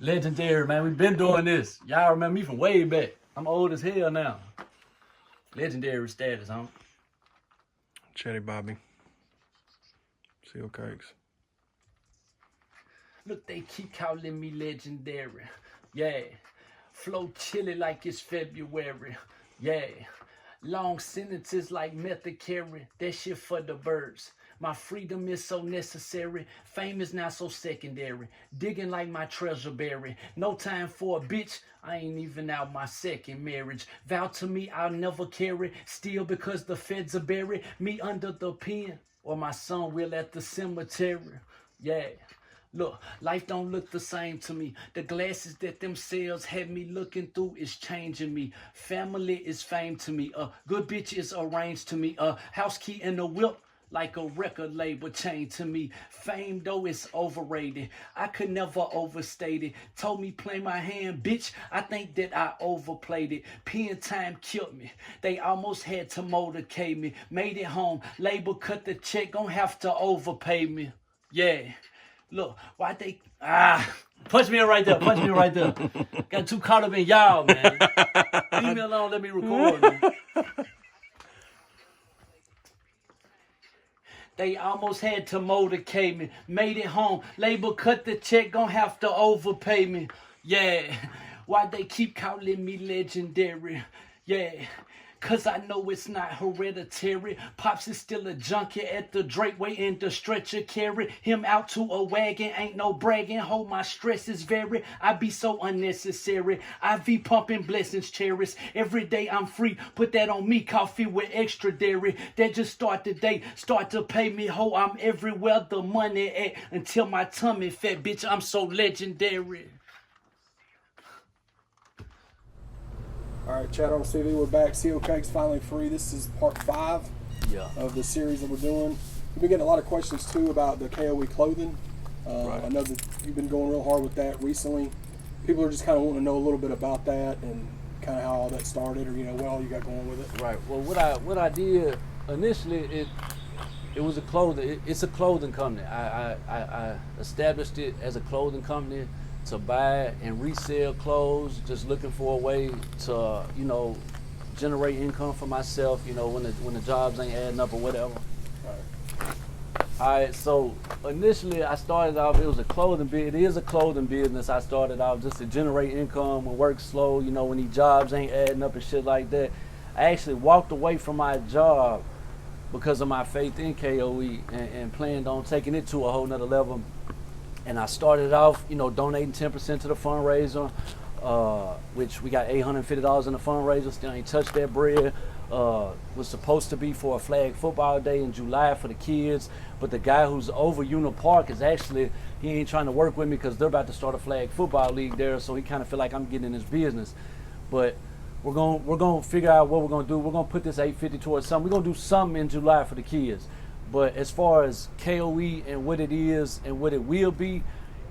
Legendary, man. We've been doing this. Y'all remember me from way back. I'm old as hell now. Legendary status, huh? Chatty Bobby. Seal cakes. Look, they keep calling me legendary. Yeah. Flow chilly like it's February. Yeah. Long sentences like method carry. That shit for the birds. My freedom is so necessary. Fame is not so secondary. Digging like my treasure berry. No time for a bitch. I ain't even out my second marriage. Vow to me I'll never carry. Still because the feds are buried. Me under the pen. Or my son will at the cemetery. Yeah. Look, life don't look the same to me. The glasses that themselves had me looking through is changing me. Family is fame to me. Good bitch is arranged to me. House key and a whip like a record label chain to me. Fame though is overrated. I could never overstate it. Told me play my hand, bitch. I think that I overplayed it. Pen time killed me. They almost had to motorcade me. Made it home. Label cut the check. Gon' have to overpay me. Yeah. Look, why they punch me right there, punch me right there. Got too caught up in y'all, man. Leave me alone, let me record, man. They almost had to motorcade me. Made it home. Label cut the check, gon' have to overpay me. Yeah. Why they keep calling me legendary? Yeah. Cause I know it's not hereditary. Pops is still a junkie at the Drake waiting to stretcher carry him out to a wagon. Ain't no bragging. Hold my stress is very. I be so unnecessary. IV pumping blessings cherish. Every day I'm free. Put that on me. Coffee with extra dairy. That just start the day. Start to pay me. Ho, I'm everywhere the money at. Until my tummy fat. Bitch, I'm so legendary. All right, ChadArmesTV, we're back. Seal Cake's finally free. This is part 5 of the series that we're doing. We've been getting a lot of questions, too, about the KOE clothing. I know that you've been going real hard with that recently. People are just kind of wanting to know a little bit about that and kind of how all that started, or, you know, what all you got going with it. Right. Well, what I did initially, it was a clothing. It's a clothing company. I established it as a clothing company to buy and resell clothes, just looking for a way to, you know, generate income for myself, you know, when the jobs ain't adding up or whatever. All right, so initially I started off, it was a clothing business. It is a clothing business. I started off just to generate income and work slow, you know, when these jobs ain't adding up and shit like that. I actually walked away from my job because of my faith in KOE and planned on taking it to a whole nother level. And I started off, you know, donating 10% to the fundraiser, which we got $850 in the fundraiser. Still ain't touched that bread. Was supposed to be for a flag football day in July for the kids, but the guy who's over Una Park is actually, he ain't trying to work with me because they're about to start a flag football league there, so he kind of feel like I'm getting in his business. But we're gonna figure out what we're gonna do. We're gonna put this $850 towards something. We're gonna do something in July for the kids. But as far as KOE and what it is and what it will be,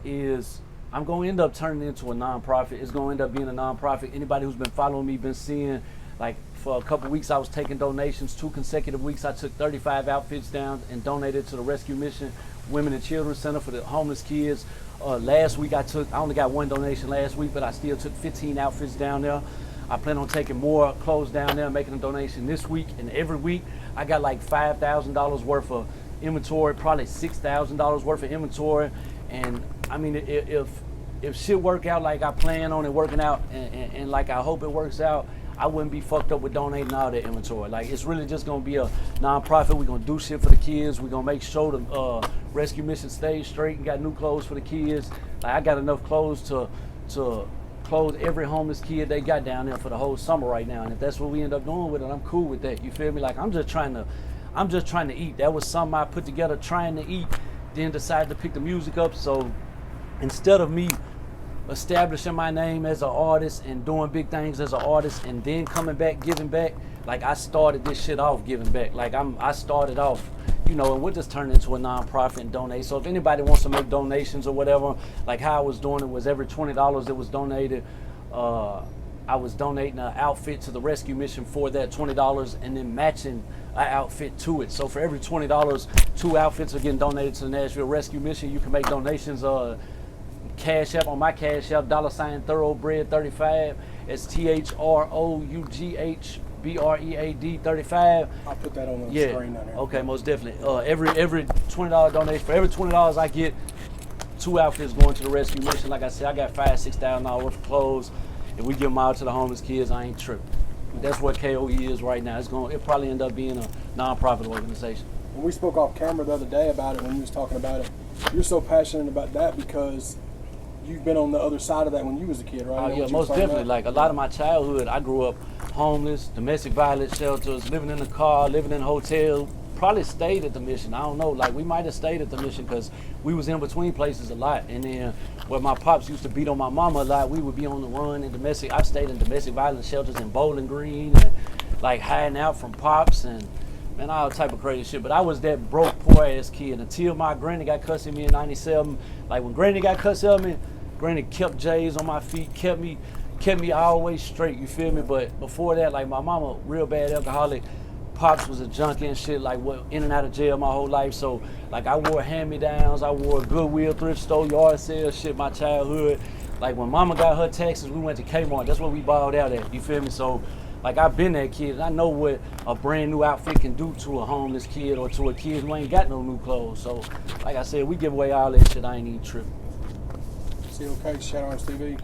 is I'm going to end up turning it into a nonprofit. It's going to end up being a nonprofit. Anybody who's been following me, been seeing, like for a couple weeks, I was taking donations. 2 consecutive weeks, I took 35 outfits down and donated to the Rescue Mission Women and Children's Center for the homeless kids. Last week, I only got 1 donation last week, but I still took 15 outfits down there. I plan on taking more clothes down there, making a donation this week, and every week I got like $5,000 worth of inventory, probably $6,000 worth of inventory. And I mean, if shit work out like I plan on it working out and like I hope it works out, I wouldn't be fucked up with donating all that inventory. Like, it's really just gonna be a non-profit. We're gonna do shit for the kids. We're gonna make sure the rescue mission stays straight and got new clothes for the kids. Like, I got enough clothes to clothe every homeless kid they got down there for the whole summer right now. And if that's what we end up doing with it, I'm cool with that. You feel me? Like, I'm just trying to eat. That was something I put together trying to eat, then decided to pick the music up. So instead of me establishing my name as an artist and doing big things as an artist and then coming back, giving back, like, I started this shit off giving back. Like, I started off, you know, and we'll just turn it into a non-profit and donate. So if anybody wants to make donations or whatever, like how I was doing it was every $20 that was donated, I was donating an outfit to the rescue mission for that $20 and then matching an outfit to it. So for every $20, 2 outfits are getting donated to the Nashville Rescue Mission. You can make donations Cash App, on my Cash App, $Thoroughbred35. It's THROUGHBREAD 35. I'll put that on the screen down there. Okay, most definitely. Every $20 donation, for every $20 I get, 2 outfits going to the rescue mission. Like I said, I got $5,000-$6,000 worth of clothes. If we give them out to the homeless kids, I ain't tripping. That's what KOE is right now. It'll probably end up being a non-profit organization. When we spoke off camera the other day about it, when you was talking about it, you're so passionate about that because you've been on the other side of that when you was a kid, right? Oh yeah, most definitely. Like a lot of my childhood, I grew up homeless, domestic violence shelters, living in a car, living in a hotel. Probably stayed at the mission. I don't know. Like we might have stayed at the mission because we was in between places a lot. And then where my pops used to beat on my mama a lot, we would be on the run in domestic. I stayed in domestic violence shelters in Bowling Green, and like hiding out from pops and man, all type of crazy shit. But I was that broke, poor ass kid until my granny got cussed at me in '97. Like when granny got cussed at me, granny kept J's on my feet, kept me always straight. You feel me? But before that, like my mama, real bad alcoholic. Pops was a junkie and shit, like what in and out of jail my whole life. So like I wore hand-me-downs, I wore Goodwill, thrift store, yard sale shit my childhood. Like when mama got her taxes, we went to Kmart. That's what we balled out at. You feel me? So like I've been that kid, and I know what a brand new outfit can do to a homeless kid or to a kid who ain't got no new clothes. So like I said, we give away all that shit. I ain't even tripping. COK, ChadArmesTV.